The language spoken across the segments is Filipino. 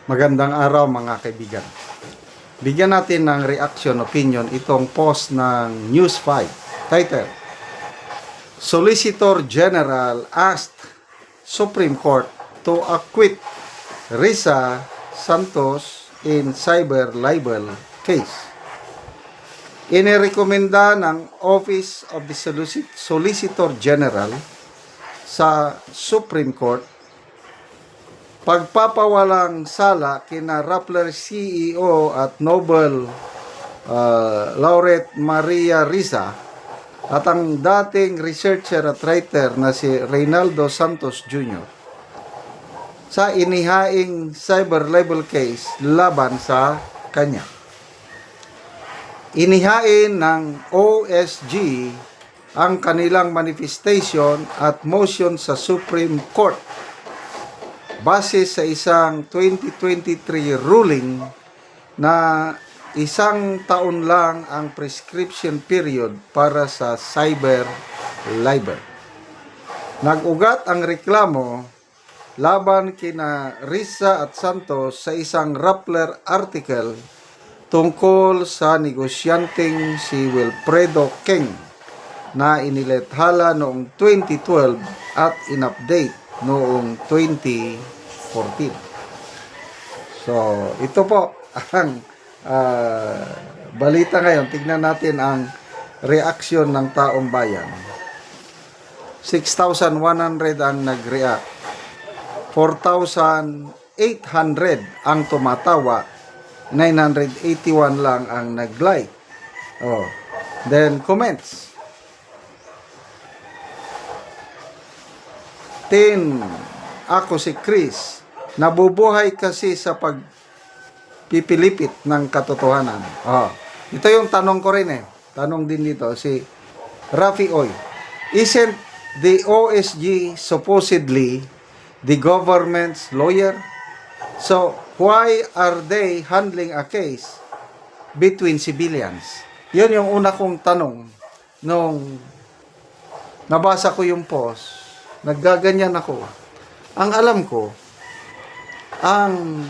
Magandang araw mga kaibigan. Bigyan natin ng reaction opinion itong post ng News 5. Title: Solicitor General asked Supreme Court to acquit Risa Santos in cyber libel case. Inirekomenda ng Office of the Solicitor General sa Supreme Court pagpapawalang sala kina Rappler CEO at Nobel laureate Maria Risa at ang dating researcher at writer na si Reynaldo Santos Jr. sa inihaing cyber libel case laban sa kanya. Inihain ng OSG ang kanilang manifestation at motion sa Supreme Court base sa isang 2023 ruling na isang taon lang ang prescription period para sa cyber libel. Nag-ugat ang reklamo laban kina Risa at Santos sa isang Rappler article tungkol sa negosyanteng si Wilfredo King na inilethala noong 2012 at in-update noong 2014. So, ito po ang balita ngayon. Tignan natin ang reaksyon ng taong bayan. 6,100 ang nag-react. 4,800 ang tumatawa. 981 lang ang nag-like. Oh. Then, comments. 10. Ako si Chris. Nabubuhay kasi sa pagpipilipit ng katotohanan. Oh. Ito yung tanong ko rin eh. Tanong din dito si Rafi Oy. Isn't the OSG supposedly the government's lawyer? So, why are they handling a case between civilians? Yun yung una kong tanong nung nabasa ko yung post. Naggaganyan ako. Ang alam ko, ang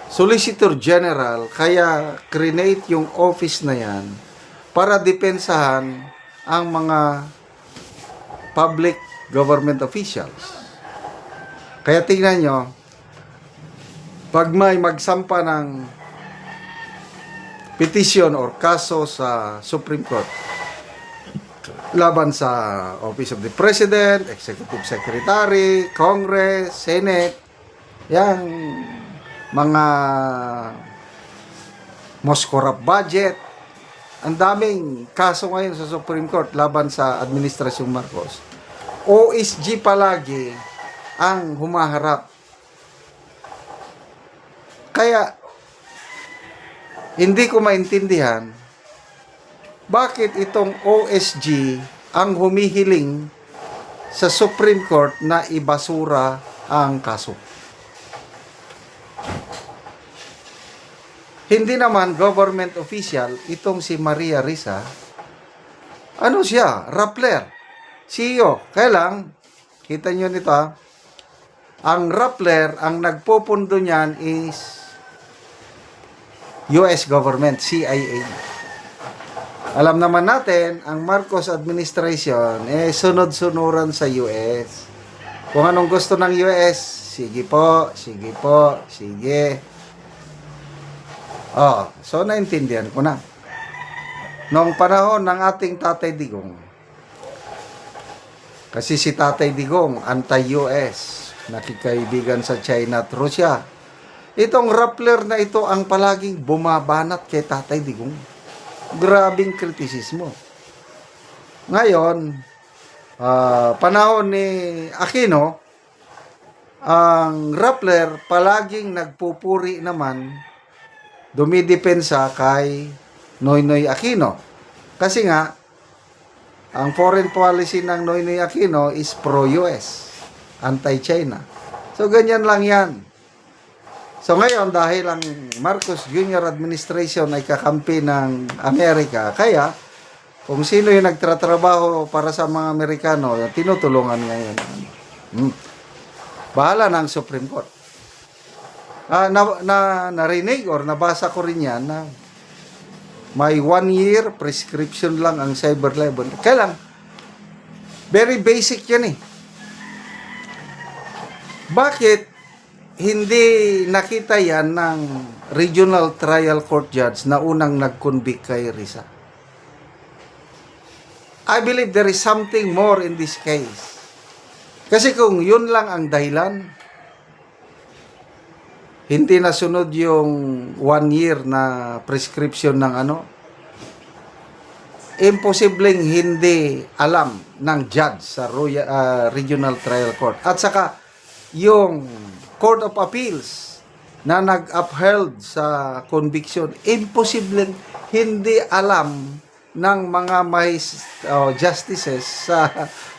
Solicitor General kaya create yung office na yan para depensahan ang mga public government officials. Kaya tingnan nyo, pag may magsampa ng petition or kaso sa Supreme Court laban sa Office of the President, Executive Secretary, Congress, Senate, yang mga most corrupt budget, ang daming kaso ngayon sa Supreme Court laban sa Administrasyong Marcos. OSG palagi ang humaharap. Kaya, hindi ko maintindihan bakit itong OSG ang humihiling sa Supreme Court na ibasura ang kaso. Hindi naman government official itong si Maria Risa. Ano siya? Rappler. CEO. Kaya lang, kita nyo nito ha, ang Rappler, ang nagpupundo niyan is US government, CIA. Alam naman natin, ang Marcos administration, sunod-sunuran sa US. Kung anong gusto ng US, sige po, sige po, sige. Oh, so naintindihan ko na. Noong panahon ng ating Tatay Digong, kasi si Tatay Digong, anti-US, nakikaibigan sa China at Russia. Itong Rappler na ito ang palaging bumabanat kay Tatay Digong. Grabing kritisismo. Ngayon, panahon ni Aquino, ang Rappler palaging nagpupuri naman, dumidepensa kay Noynoy Aquino. Kasi nga, ang foreign policy ng Noynoy Aquino is pro-US, anti-China. So, ganyan lang yan. So ngayon, dahil ang Marcos Jr. administration ay kakampi ng Amerika, kaya kung sino yung nagtratrabaho para sa mga Amerikano, tinutulungan ngayon. Bahala ng Supreme Court. narinig or nabasa ko rin yan na may 1 year prescription lang ang cyber libel. Kaya lang, very basic yan eh. Bakit hindi nakita yan ng regional trial court judge na unang nag-convict kay Risa? I believe there is something more in this case. Kasi kung yun lang ang dahilan, hindi nasunod yung 1 year na prescription ng imposibleng hindi alam ng judge sa Regional Trial Court. At saka, yung Court of Appeals na nag-upheld sa conviction, imposibleng hindi alam ng mga justices sa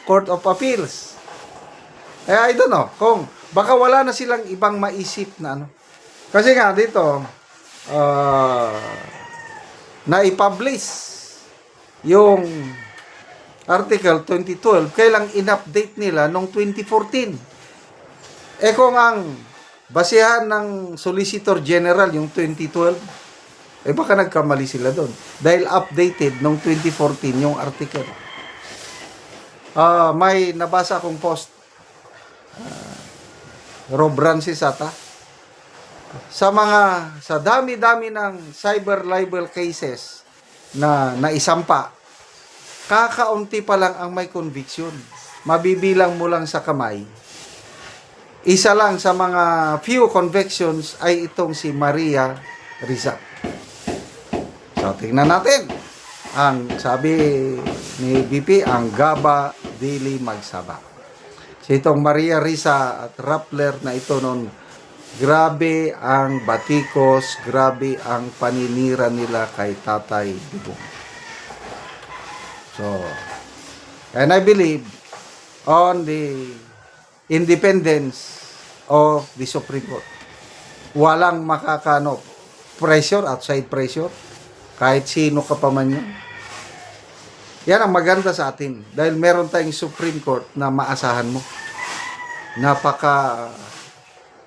Court of Appeals. I don't know, kung baka wala na silang ibang maisip na Kasi nga dito, na-publish yung Article 2012, kailang in-update nila noong 2014. Kung ang basihan ng Solicitor General yung 2012, baka nagkamali sila doon. Dahil updated noong 2014 yung article. May nabasa akong post, Rob Francis ata, sa dami-dami ng cyber libel cases na naisampa, kakaunti pa lang ang may conviction. Mabibilang mo lang sa kamay. Isa lang sa mga few convictions ay itong si Maria Risa. So, tingnan natin. Ang sabi ni BP, ang Gaba Dili Magsaba. So, itong Maria Risa at Rappler na ito noon, grabe ang batikos, grabe ang paninira nila kay Tatay Digong. So, and I believe on the independence of the Supreme Court. Walang pressure, outside pressure, kahit sino ka pa man yun. Yan ang maganda sa atin, dahil meron tayong Supreme Court na maasahan mo.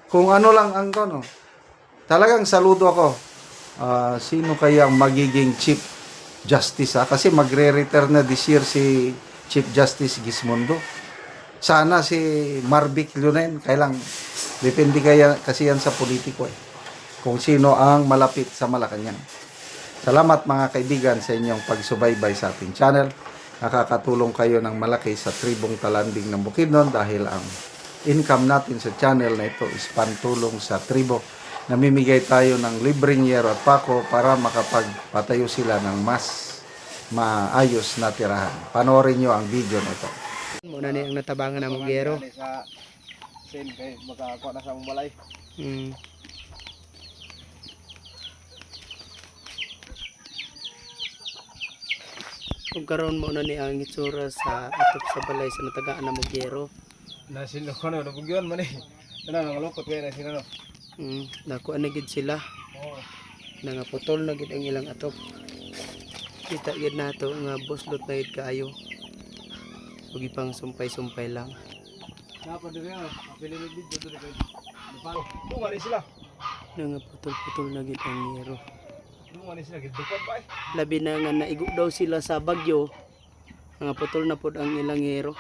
Kung ano lang ang talagang saludo ako. Sino kaya ang magiging Chief Justice? Kasi magre-return na this year si Chief Justice Gismondo. Sana si Marvic Lunen, kailang depende kasi yan sa politiko kung sino ang malapit sa Malacanang. Salamat mga kaibigan sa inyong pagsubaybay sa ating channel. Nakakatulong kayo ng malaki sa tribong Talanding ng Bukidnon dahil ang income natin sa channel na ito is pantulong sa tribo. Namimigay tayo ng libreng yero at pako para makapagpatayo sila ng mas maayos na tirahan. Panoorin nyo ang video na ito. Muna ni ang natabangan na Mugyero. Sa sin kay makakuha na sa mong balay. Kung karon mo na ni ang itsura sa atop sa balay sa natagaan na Mugyero. Nasin ko na bugyon man eh. Ana nang lukot kay na sino no. Nakuha na gid sila. Oo. Nangaputol na gid ang ilang atop. Kita gid nato nga buslot na gid kaayo. Ug ipang sumpay-sumpay lang. Napa dire na, apili ni video dire kay. Dupalo. Dunga ni sila. Nangaputol-putol na gid ang yero. Dunga ni sila gid dupat ba eh. Labi na nga naigo daw sila sa bagyo. Nangaputol na pod ang ilang yero.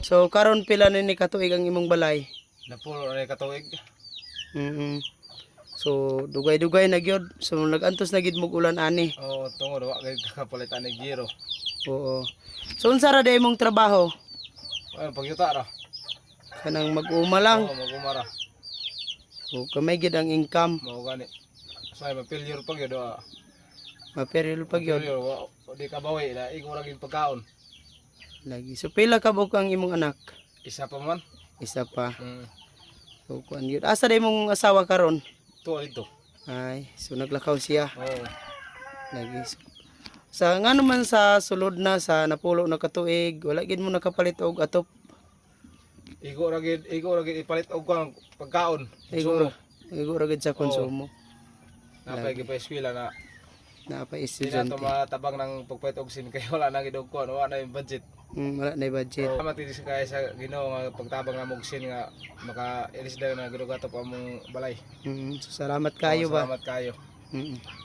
So karon pila ni katuig ang imong balay? Napulo na katuig. So dugay-dugay na gyud. So nagantos na gid mog ulan ani. Oo, tungod wa kay kakapalitan ni giro. Oo. So unsa ra day imong trabaho? Well, pagyuta ra. Kanang mag-uma lang. Oo, magumara. O kamay gid ang income. Mao gani. Say mapilyor pag yun. Maperil pag yun. Di ka bawi na ikaw ra gid pagkaon. Lagi. So pila ka buok ang imong anak? Isa pa man. Isa pa. Mm. So kuan gyud. Asa day imong asawa karon? Tuwa dito. Ay, so naglakaw siya. Oo. Lagi. Sa nga naman sa sulod na sa napulo na katuig, wala gid mo nakapalit og atop. Ikaw ra gid ipalit og pagkaon. Igo ra gid sa konsumo. Napay gid pa eskwela na na pa Di na estudyante. to matabang ng pagpait og sin kay wala na gid og kuan, wala na yung budget. Wala na yung budget. Salamat din sa kay sa Ginoo nga pagtabang na mog sin nga maka ilis daw na gidugato pa among balay. So, salamat kayo ba? Salamat kayo. Mm.